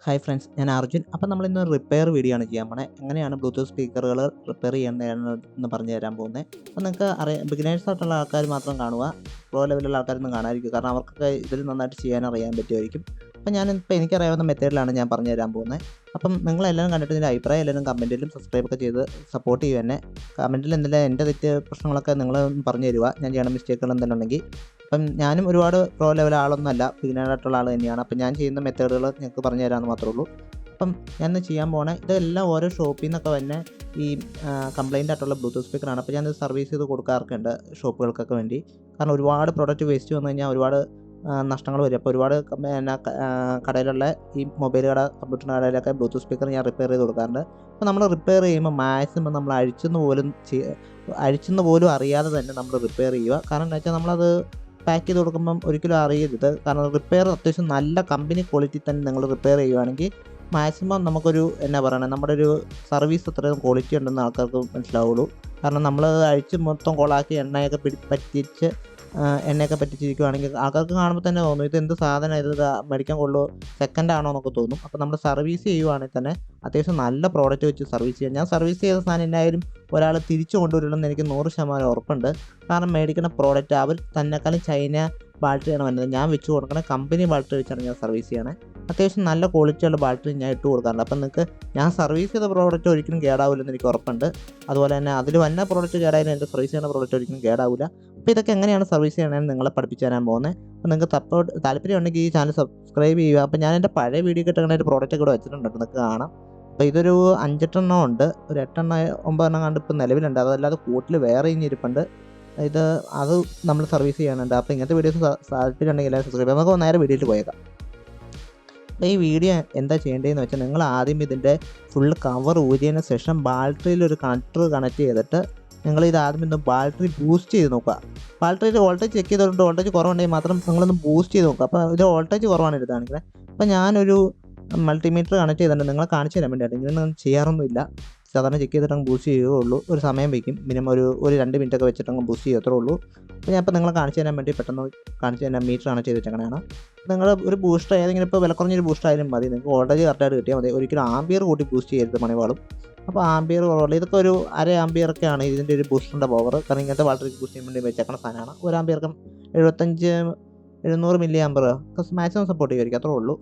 Hi friends, ഞാൻ അർജുൻ. അപ്പം നമ്മളിന്ന് റിപ്പയർ വീഡിയോ ആണ് ചെയ്യാൻ പോണേ. എങ്ങനെയാണ് ബ്ലൂടൂത്ത് സ്പീക്കറുകൾ റിപ്പയർ ചെയ്യേണ്ടതെന്ന് പറഞ്ഞു തരാൻ പോകുന്നത്. അപ്പം നിങ്ങൾക്ക് ബിഗിനേഴ്സ് ആയിട്ടുള്ള ആൾക്കാർ മാത്രം കാണുക, പ്രോ ലെവലുള്ള ആൾക്കാരൊന്നും കാണാതിരിക്കും. കാരണം അവർക്കൊക്കെ ഇതിൽ നന്നായിട്ട് ചെയ്യാൻ അറിയാൻ പറ്റുമായിരിക്കും. അപ്പം ഞാനിപ്പോൾ എനിക്കറിയാവുന്ന മെത്തേഡിലാണ് ഞാൻ പറഞ്ഞു തരാൻ പോകുന്നത്. അപ്പം നിങ്ങളെല്ലാവരും കണ്ടിട്ട് ഇതിൻ്റെ അഭിപ്രായം എല്ലാവരും കമൻറ്റിലും സബ്സ്ക്രൈബൊക്കെ ചെയ്ത് സപ്പോർട്ട് ചെയ്യുക തന്നെ. കമൻറ്റിൽ എന്തെങ്കിലും എൻ്റെ തെറ്റ് പ്രശ്നങ്ങളൊക്കെ നിങ്ങൾ പറഞ്ഞു തരിക, ഞാൻ ചെയ്യണ മിസ്റ്റേക്കുകൾ എന്തെങ്കിലും ഉണ്ടെങ്കിൽ. അപ്പം ഞാനും ഒരുപാട് പ്രോ ലെവൽ ആളൊന്നുമല്ല, ബിഗിനറായിട്ടുള്ള ആൾ തന്നെയാണ്. അപ്പം ഞാൻ ചെയ്യുന്ന മെത്തേഡുകൾ നിങ്ങൾക്ക് പറഞ്ഞു തരാമെന്ന് മാത്രമേ ഉള്ളൂ. അപ്പം ഞാൻ ചെയ്യാൻ പോണേ ഇതെല്ലാം ഓരോ ഷോപ്പിൽ നിന്നൊക്കെ തന്നെ ഈ കംപ്ലൈൻ്റ് ആയിട്ടുള്ള ബ്ലൂടൂത്ത് സ്പീക്കറാണ്. അപ്പോൾ ഞാനത് സർവീസ് ചെയ്ത് കൊടുക്കാറൊക്കെയുണ്ട് ഷോപ്പുകൾക്കൊക്കെ വേണ്ടി. കാരണം ഒരുപാട് പ്രൊഡക്റ്റ് വേസ്റ്റ് വന്നു കഴിഞ്ഞാൽ ഒരുപാട് നഷ്ടങ്ങൾ വരും. അപ്പോൾ ഒരുപാട് കടയിലുള്ള ഈ മൊബൈൽ കട, കമ്പ്യൂട്ടർ കടയിലൊക്കെ ബ്ലൂടൂത്ത് സ്പീക്കർ ഞാൻ റിപ്പയർ ചെയ്ത് കൊടുക്കാറുണ്ട്. അപ്പോൾ നമ്മൾ റിപ്പയർ ചെയ്യുമ്പോൾ മാക്സിമം നമ്മൾ അഴിച്ചെന്ന് പോലും അറിയാതെ തന്നെ നമ്മൾ റിപ്പയർ ചെയ്യുക. കാരണം എന്താ വെച്ചാൽ നമ്മളത് പാക്ക് ചെയ്ത് കൊടുക്കുമ്പം ഒരിക്കലും അറിയരുത്. കാരണം റിപ്പയർ അത്യാവശ്യം നല്ല കമ്പനി ക്വാളിറ്റി തന്നെ നിങ്ങൾ റിപ്പയർ ചെയ്യുകയാണെങ്കിൽ മാക്സിമം നമുക്കൊരു എന്നാ പറയുന്നത്, നമ്മുടെ ഒരു സർവീസ് അത്രയും ക്വാളിറ്റി ഉണ്ടെന്ന് ആൾക്കാർക്ക് മനസ്സിലാവുള്ളൂ. കാരണം നമ്മൾ അഴിച്ച് മൊത്തം കോളാക്കി എണ്ണയൊക്കെ പറ്റിച്ചിരിക്കുകയാണെങ്കിൽ ആൾക്കാർക്ക് കാണുമ്പോൾ തന്നെ തോന്നും ഇത് എന്ത് സാധനം, ഇത് മേടിക്കാൻ കൊള്ളൂ, സെക്കൻഡ് ആണോ എന്നൊക്കെ തോന്നും. അപ്പോൾ നമ്മൾ സർവീസ് ചെയ്യുവാണെങ്കിൽ തന്നെ അത്യാവശ്യം നല്ല പ്രോഡക്റ്റ് വെച്ച് സർവീസ് ചെയ്യാം. ഞാൻ സർവീസ് ചെയ്ത സാധനം എന്നായാലും ഒരാൾ തിരിച്ചു കൊണ്ടുവരില്ലെന്ന് എനിക്ക് 100% ഉറപ്പുണ്ട്. കാരണം മേടിക്കുന്ന പ്രോഡക്റ്റ് അവർ തന്നെക്കാളും ചൈന ബാറ്ററിയാണ് വരുന്നത്. ഞാൻ വെച്ച് കൊടുക്കണ കമ്പനി ബാറ്ററി വെച്ചാണ് ഞാൻ സർവീസ് ചെയ്യണേ. അത്യാവശ്യം നല്ല ക്വാളിറ്റിയുള്ള ബാറ്ററി ഞാൻ ഇട്ട് കൊടുക്കാറുണ്ട്. അപ്പം നിങ്ങൾക്ക് ഞാൻ സർവീസ് ചെയ്ത പ്രോഡക്റ്റ് ഒരിക്കലും കേടാവില്ലെന്ന് എനിക്ക് ഉറപ്പുണ്ട്. അതുപോലെ തന്നെ അതിൽ വന്ന പ്രോഡക്റ്റ് കേടായാലും എൻ്റെ സർവീസ് ചെയ്യുന്ന പ്രോഡക്റ്റ് ഒരിക്കലും കേടാവില്ല. അപ്പോൾ ഇതൊക്കെ എങ്ങനെയാണ് സർവീസ് ചെയ്യണമെന്ന് നിങ്ങളെ പഠിപ്പിച്ചു തരാൻ പോകുന്നത്. അപ്പോൾ നിങ്ങൾക്ക് താല്പര്യം ഉണ്ടെങ്കിൽ ഈ ചാനൽ സബ്സ്ക്രൈബ് ചെയ്യുക. അപ്പോൾ ഞാൻ എൻ്റെ പഴയ വീഡിയോ കിട്ടുന്ന ഒരു പ്രോഡക്റ്റ് കൂടെ വെച്ചിട്ടുണ്ട്, നിങ്ങൾക്ക് കാണാം. അപ്പോൾ ഇതൊരു 5-8 ഉണ്ട്, ഒരു 8-9 കണ്ട് ഇപ്പോൾ നിലവിലുണ്ട്. അതല്ലാതെ കൂട്ടിൽ വേറെ ഇരിപ്പുണ്ട്. അത് നമ്മൾ സർവീസ് ചെയ്യാനുണ്ട്. അപ്പോൾ ഇങ്ങനത്തെ വീഡിയോസ് താല്പര്യം ഉണ്ടെങ്കിൽ എല്ലാവരും സബ്സ്ക്രൈബ് ചെയ്യാം. നമുക്ക് നേരെ വീഡിയോയിൽ പോയേക്കാം. അപ്പോൾ ഈ വീഡിയോ എന്താ ചെയ്യേണ്ടതെന്ന് വെച്ചാൽ നിങ്ങൾ ആദ്യം ഇതിൻ്റെ ഫുൾ കവർ ഊരിയതിന് ശേഷം ബാറ്ററിയിലൊരു കണക്ടർ കണക്ട് ചെയ്തിട്ട് നിങ്ങളിത് ആദ്യം ഒന്ന് ബാറ്ററി ബൂസ്റ്റ് ചെയ്ത് നോക്കുക. ബാറ്ററിയിൽ വോൾട്ടേജ് ചെക്ക് ചെയ്തിട്ടുണ്ട്, വോൾട്ടേജ് കുറവുണ്ടെങ്കിൽ മാത്രം നിങ്ങളൊന്ന് ബൂസ്റ്റ് ചെയ്ത് നോക്കുക. അപ്പോൾ ഇത് വോൾട്ടേജ് കുറവാണ് ഇത് കാണിക്കുന്നത്. അപ്പോൾ ഞാനൊരു മൾട്ടിമീറ്റർ കണക്ട് ചെയ്തിട്ടുണ്ട്, നിങ്ങളെ കാണിച്ചു തരാൻ വേണ്ടിയിട്ട്. ഇങ്ങനെയൊന്നും ചെയ്യാറൊന്നുമില്ല. സാധാരണ ചെക്ക് ചെയ്തിട്ടങ്ങ് ബൂസ്റ്റ് ചെയ്യുകയുള്ളൂ. ഒരു സമയം വയ്ക്കും, മിനിമം ഒരു 2 മിനിറ്റൊക്കെ വെച്ചിട്ടങ്ങ് ബൂസ്റ്റ് ചെയ്യത്തേ ഉള്ളൂ. അപ്പോൾ ഞാൻ നിങ്ങളെ കാണിച്ചു തരാൻ വേണ്ടി പെട്ടെന്ന് കാണിച്ചു തരാൻ മീറ്റർ കണക്ട് ചെയ്തിട്ടങ്ങനെയാണ്. നിങ്ങൾ ഒരു ബൂസ്റ്റർ ഏതെങ്കിലും ഇപ്പോൾ വില കുറഞ്ഞൊരു ബൂസ്റ്റർ ആയാലും മതി, നിങ്ങൾക്ക് വോൾട്ടേജ് കറക്റ്റായിട്ട് കിട്ടിയാൽ മതി. ഒരിക്കലും ആംബിയർ കൂട്ടി ബൂസ്റ്റ് ചെയ്യരുത് മണിവാളും. അപ്പോൾ ആംബിയർ കുറവുള്ള ഇതൊക്കെ ഒരു 1/2 ആംബിയറൊക്കെയാണ് ഇതിൻ്റെ ഒരു ബൂസ്റ്ററിൻ്റെ പവർ. കാരണം ഇങ്ങനത്തെ ബാറ്ററി ബൂസ്റ്റ് ചെയ്യാൻ വേണ്ടി വെച്ചേക്കണ സാധനമാണ്. 1 ആംബിയർക്ക് 700 മില്ലി ആംബിയർ മാക്സിമം സപ്പോർട്ട് ചെയ്യുമായിരിക്കും, അത്രേ ഉള്ളൂ.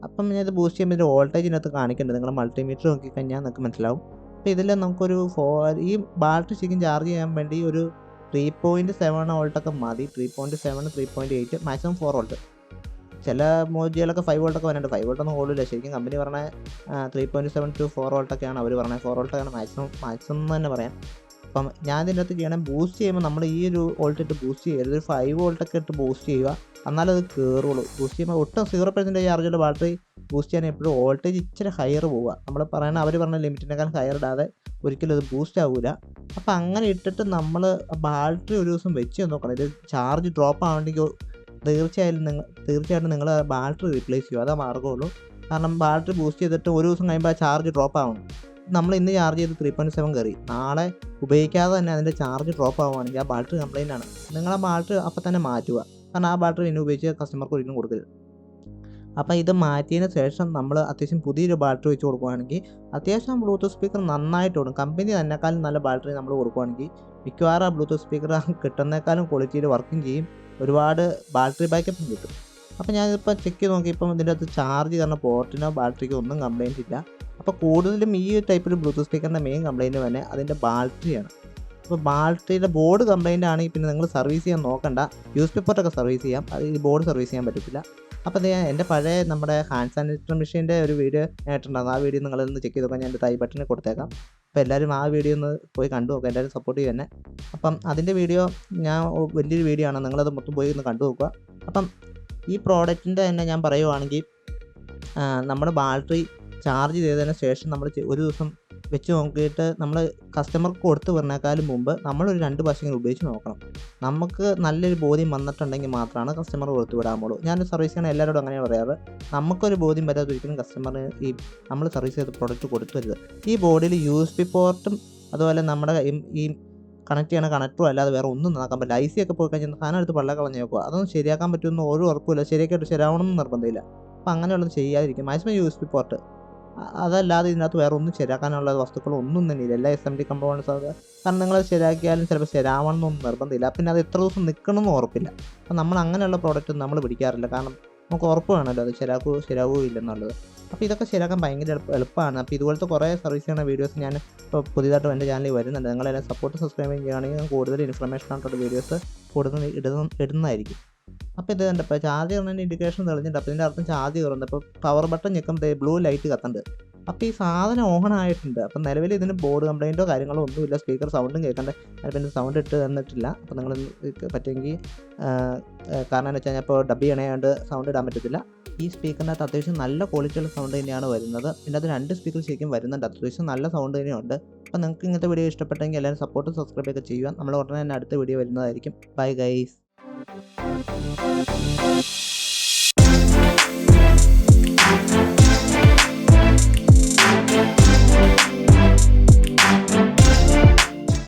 അപ്പം ഞാൻ ഇത് ബൂസ്റ്റ് ചെയ്യുമ്പോൾ ഇതിൻ്റെ വോൾട്ടേജിനകത്ത് കാണിക്കേണ്ടത് നിങ്ങൾ മൾട്ടിമീറ്റർ നോക്കിക്കഴിഞ്ഞാൽ നിങ്ങൾക്ക് മനസ്സിലാവും. അപ്പോൾ ഇതിൽ നമുക്കൊരു ഈ ബാറ്ററി ശരിക്കും ചാർജ് ചെയ്യാൻ വേണ്ടി ഒരു 3.7 വോൾട്ടൊക്കെ മതി. 3.7, 3.8, മാക്സിമം 4 വോൾട്ട്. ചില മോജികളൊക്കെ 5 വോൾട്ടൊക്കെ വരുന്നുണ്ട്. 5 വോൾട്ടൊന്നും കൊള്ളില്ല. ശരിക്കും കമ്പനി പറഞ്ഞ 3.7 to 4 വോൾട്ടൊക്കെയാണ് അവർ പറഞ്ഞത്. 4 വോൾട്ടൊക്കെയാണ് മാക്സിമം എന്ന് തന്നെ പറയാം. അപ്പം ഞാൻ ഇതിൻ്റെ അകത്ത് ചെയ്യണം, ബൂസ്റ്റ് ചെയ്യുമ്പോൾ നമ്മൾ ഈ ഒരു വോൾട്ട് ഇട്ട് ബൂസ്റ്റ് ചെയ്യരുത്. ഒരു 5 വോൾട്ടൊക്കെ ഇട്ട് ബൂസ്റ്റ് ചെയ്യുക, എന്നാലും അത് കയറുള്ളൂ. ബൂസ്റ്റ് ചെയ്യുമ്പോൾ ഒട്ടും 0% ചാർജുള്ള ബാറ്ററി ബൂസ്റ്റ് ചെയ്യാൻ എപ്പോഴും വോൾട്ടേജ് ഇച്ചിരി ഹയർ പോവുക. അവർ പറഞ്ഞ ലിമിറ്റിനേക്കാൾ ഹയർ ഇടാതെ ഒരിക്കലും അത് ബൂസ്റ്റ് ആവില്ല. അപ്പോൾ അങ്ങനെ ഇട്ടിട്ട് നമ്മൾ ബാറ്ററി ഒരു ദിവസം വെച്ച് നോക്കണം. ഇത് ചാർജ് ഡ്രോപ്പ് ആവണമെങ്കിൽ തീർച്ചയായിട്ടും നിങ്ങൾ ബാറ്ററി റീപ്ലേസ് ചെയ്യുക, അതേ മാർഗ്ഗമുള്ളൂ. കാരണം ബാറ്ററി ബൂസ്റ്റ് ചെയ്തിട്ട് ഒരു ദിവസം കഴിയുമ്പോൾ ആ ചാർജ് ഡ്രോപ്പ് ആവണം. നമ്മൾ ഇന്ന് ചാർജ് ചെയ്ത് 3.7 കയറി, നാളെ ഉപയോഗിക്കാതെ തന്നെ അതിൻ്റെ ചാർജ് ഡ്രോപ്പ് ആവുകയാണെങ്കിൽ ആ ബാറ്ററി കംപ്ലൈൻ്റ് ആണ്. നിങ്ങൾ ആ ബാറ്ററി അപ്പം തന്നെ മാറ്റുക. കാരണം ആ ബാറ്ററി ഇനി ഉപയോഗിച്ച് കസ്റ്റമർക്ക് ഒരിക്കലും കൊടുക്കരുത്. അപ്പോൾ ഇത് മാറ്റിയതിന് ശേഷം നമ്മൾ അത്യാവശ്യം പുതിയൊരു ബാറ്ററി വെച്ച് കൊടുക്കുകയാണെങ്കിൽ അത്യാവശ്യം ബ്ലൂടൂത്ത് സ്പീക്കർ നന്നായിട്ട് ഓടും. കമ്പനി തന്നെക്കാളും നല്ല ബാറ്ററി നമ്മൾ കൊടുക്കുകയാണെങ്കിൽ മിക്കവാറും ആ ബ്ലൂടൂത്ത് സ്പീക്കർ കിട്ടുന്നേക്കാളും ക്വാളിറ്റിയിൽ വർക്കും ചെയ്യും, ഒരുപാട് ബാറ്ററി ബാക്കപ്പും കിട്ടും. അപ്പോൾ ഞാനിപ്പോൾ ചെക്ക് ചെയ്ത് നോക്കിയപ്പം ഇതിൻ്റെ അകത്ത് ചാർജ് ചെയ്യുന്ന പോർട്ടിനോ ബാറ്ററിക്കോ ഒന്നും കംപ്ലൈൻറ്റ് ഇല്ല. അപ്പോൾ കൂടുതലും ഈ ടൈപ്പിൽ ബ്ലൂടൂത്ത് സ്പീക്കറിൻ്റെ മെയിൻ കംപ്ലൈൻറ്റ് തന്നെ അതിൻ്റെ ബാറ്ററിയാണ്. അപ്പോൾ ബാറ്ററിയുടെ ബോർഡ് കംപ്ലൈൻ്റ് ആണെങ്കിൽ പിന്നെ നിങ്ങൾ സർവീസ് ചെയ്യാൻ നോക്കണ്ട, യൂസ് പേപ്പറൊക്കെ സർവീസ് ചെയ്യാം, അത് ഈ ബോർഡ് സർവീസ് ചെയ്യാൻ പറ്റത്തില്ല. അപ്പോൾ എൻ്റെ പഴയ നമ്മുടെ ഹാൻഡ് സാനിറ്റൈസർ മെഷീൻ്റെ ഒരു വീഡിയോ ആയിട്ടുണ്ടാകും. ആ വീഡിയോ നിങ്ങളൊന്ന് ചെക്ക് ചെയ്ത് നോക്കാം, ഞാൻ എൻ്റെ ഐ ബട്ടണിൽ കൊടുത്തേക്കാം. അപ്പോൾ എല്ലാവരും ആ വീഡിയോ ഒന്ന് പോയി കണ്ടു നോക്കുക, എല്ലാവരും സപ്പോർട്ട് ചെയ്യുക തന്നെ. അപ്പം അതിൻ്റെ വീഡിയോ വലിയൊരു വീഡിയോ ആണ്, നിങ്ങളത് മൊത്തം പോയി ഒന്ന് കണ്ടു നോക്കുക. അപ്പം ഈ പ്രോഡക്റ്റിൻ്റെ തന്നെ ഞാൻ പറയുവാണെങ്കിൽ നമ്മുടെ ബാറ്ററി ചാർജ് ചെയ്തതിന് ശേഷം നമ്മൾ ഒരു ദിവസം വെച്ച് നോക്കിയിട്ട് നമ്മൾ കസ്റ്റമർക്ക് കൊടുത്ത് പറഞ്ഞേക്കാളും മുമ്പ് നമ്മളൊരു 2 പ്രാവശ്യം ഉപയോഗിച്ച് നോക്കണം. നമുക്ക് നല്ലൊരു ബോധ്യം വന്നിട്ടുണ്ടെങ്കിൽ മാത്രമാണ് കസ്റ്റമർ കൊടുത്ത് വിടാമുള്ളൂ. ഞാൻ സർവീസ് ചെയ്യണ എല്ലാവരോടും അങ്ങനെയാണ് പറയാറ്. നമുക്കൊരു ബോധ്യം വരാതെ ഒരിക്കലും കസ്റ്റമറിന് നമ്മൾ സർവീസ് ചെയ്ത പ്രോഡക്റ്റ് കൊടുത്തുവരുത്. ഈ ബോർഡിൽ USB പോർട്ടും അതുപോലെ നമ്മുടെ ഈ കണക്ട് ചെയ്യണ കണക്ടറും അല്ലാതെ വേറെ ഒന്നും നന്നാക്കാൻ പറ്റില്ല. IC ഒക്കെ പോയി കഴിഞ്ഞാൽ സാധനം എടുത്ത് പള്ള കളഞ്ഞ് നോക്കുക, അതൊന്നും ശരിയാക്കാൻ പറ്റുമെന്ന് ഒരു ഉറപ്പില്ല. ശരിയാവണമെന്ന് നിർബന്ധമില്ല. അപ്പോൾ അങ്ങനെയുള്ളത് ചെയ്യാതിരിക്കും. മാക്സിമം USB പോർട്ട്, അതല്ലാതെ ഇതിനകത്ത് വേറെ ഒന്നും ശരിയാക്കാനുള്ള വസ്തുക്കളൊന്നും തന്നെ ഇല്ല. എല്ലാ SMD കമ്പോണൻസ് അത്, കാരണം നിങ്ങളത് ശരിയാക്കിയാലും ചിലപ്പോൾ ശരിയാവണമെന്നൊന്നും നിർബന്ധമില്ല. പിന്നെ അത് എത്ര ദിവസം നിൽക്കണമെന്ന് ഉറപ്പില്ല. അപ്പോൾ നമ്മൾ അങ്ങനെയുള്ള പ്രോഡക്റ്റ് നമ്മൾ പിടിക്കാറില്ല. കാരണം നമുക്ക് ഉറപ്പ് വേണമല്ലോ അത് ശരിയാവുകയോ ഇല്ലെന്നുള്ളത്. അപ്പോൾ ഇതൊക്കെ ശരിയാക്കാൻ ഭയങ്കര എളുപ്പമാണ്. അപ്പോൾ ഇതുപോലത്തെ കുറേ സർവീസ് ചെയ്യുന്ന വീഡിയോസ് ഞാൻ ഇപ്പോൾ പുതിയതായിട്ട് എൻ്റെ ചാനലിൽ വരുന്നുണ്ട്. നിങ്ങളെല്ലാം സബ്സ്ക്രൈബ് ചെയ്യുകയാണെങ്കിൽ ഞാൻ കൂടുതൽ ഇൻഫർമേഷൻ ആയിട്ടുള്ള വീഡിയോസ് കൂടുതൽ ഇടുന്നതായിരിക്കും. അപ്പോൾ ഇത് കണ്ടോ, ഇപ്പോൾ ചാർജ് കയറുന്നതിൻ്റെ ഇൻഡിക്കേഷൻ തെളിഞ്ഞിട്ട്, അപ്പോൾ ഇതിൻ്റെ അർത്ഥം ചാർജ് കയറുന്നുണ്ട്. അപ്പോൾ പവർ ബട്ടൺ ഞെക്കുമ്പോൾ ബ്ലൂ ലൈറ്റ് കത്തുന്നുണ്ട്. അപ്പോൾ ഈ സാധനം ഓൺ ആയിട്ടുണ്ട്. അപ്പോൾ നിലവിൽ ഇതിന് ബോർഡ് കംപ്ലയിൻറ്റോ കാര്യങ്ങളോ ഒന്നുമില്ല. സ്പീക്കർ സൗണ്ടും കേൾക്കണ്ട, പിന്നെ സൗണ്ട് ഇട്ട് തന്നിട്ടില്ല. അപ്പോൾ നിങ്ങൾ പറ്റുമെങ്കിൽ, കാരണം എന്ന് വെച്ച് കഴിഞ്ഞാൽ ഇപ്പോൾ ഡബ് ചെയ്യണേണ്ട് സൗണ്ട് ഇടാൻ പറ്റത്തില്ല. ഈ സ്പീക്കറിനകത്ത് അത്യാവശ്യം നല്ല ക്വാളിറ്റിയുള്ള സൗണ്ട് തന്നെയാണ് വരുന്നത്. പിന്നെ അത് 2 സ്പീക്കർ ശരിക്കും വരുന്നുണ്ട്, അത്യാവശ്യം നല്ല സൗണ്ട് തന്നെയുണ്ട്. അപ്പോൾ നിങ്ങൾക്ക് ഇങ്ങനത്തെ വീഡിയോ ഇഷ്ടപ്പെട്ടെങ്കിൽ എല്ലാവരും സബ്സ്ക്രൈബ് ഒക്കെ ചെയ്യുക. നമ്മൾ ഉടനെ തന്നെ അടുത്ത വീഡിയോ വരുന്നതായിരിക്കും. Bye guys.